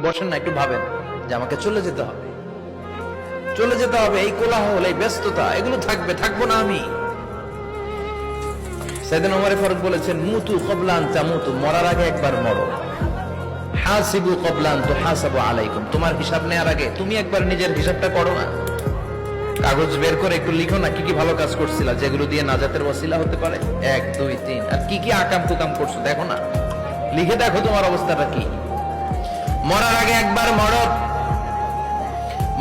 বসেন না, একটু ভাবেন যে আমাকে চলে যেতে হবে, চলে যেতে হবে। এই কোলাহল, এই ব্যস্ততা, এগুলো থাকবে, থাকবো না আমি। সাইয়েদনা ওমর ফারুক বলেছেন, মুতু ক্বাবলা আন তামুতু, মরার আগে একবার মরো। হাসিবু ক্বাবলা আন তুহাসাবু আলাইকুম, তোমার হিসাব নেওয়ার আগে তুমি একবার নিজের হিসাবটা করো না। কাগজ বের করে একটু লিখো না, কি কি ভালো কাজ করছিলা, যেগুলো দিয়ে নাজাতের ওসিলা হতে পারে। 1 2 3, আর কি কি আকাম কুকাম করছো দেখো না, লিখে দেখো তোমার অবস্থাটা কি। মরার আগে একবার মরো।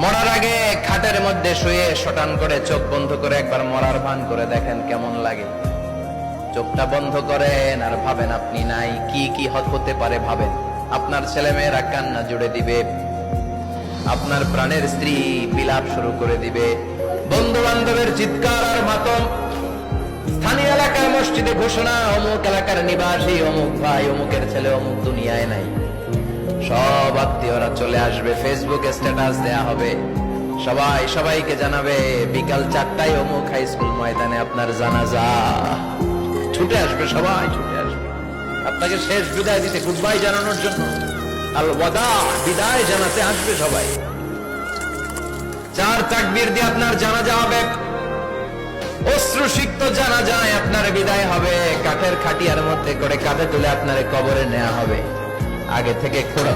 মরার আগে খাটের মধ্যে শুয়ে শটান করে চোখ বন্ধ করে একবার মরার ভান করে দেখেন কেমন লাগে। চোখটা বন্ধ করেন আর ভাবেন আপনি নাই, কি কি হতে পারে ভাবেন। আপনার ছেলে মেয়েরা কান্না জুড়ে দিবে, আপনার প্রাণের স্ত্রী বিলাপ শুরু করে দিবে, বন্ধু বান্ধবের চিৎকার আর মাতম, স্থানীয় এলাকার মসজিদে ঘোষণা, অমুক এলাকার নিবাসী অমুক ভাই অমুকের ছেলে অমুক দুনিয়ায় নাই। সব আত্মীয়রা চলে আসবে, ফেসবুকে স্ট্যাটাস দেয়া হবে, সবাই সবাইকে জানাবে বিকাল 4টায় অমুক হাই স্কুল ময়দানে আপনার জানাজা। ছুটে আসবে, সবাই ছুটে আসবে আপনাকে শেষ বিদায় দিতে, গুড বাই জানানোর জন্য, আল ওয়াদা, বিদায় জানাতে আসবে সবাই। 4 তাকবীর দিয়ে আপনার জানাজা হবে, অশ্রুসিক্ত জানাজায় আপনার বিদায় হবে, কাঠের খাটিয়ার মধ্যে করে কাঁধে তুলে আপনার কবরে নেওয়া হবে। আগে থেকে খোঁড়া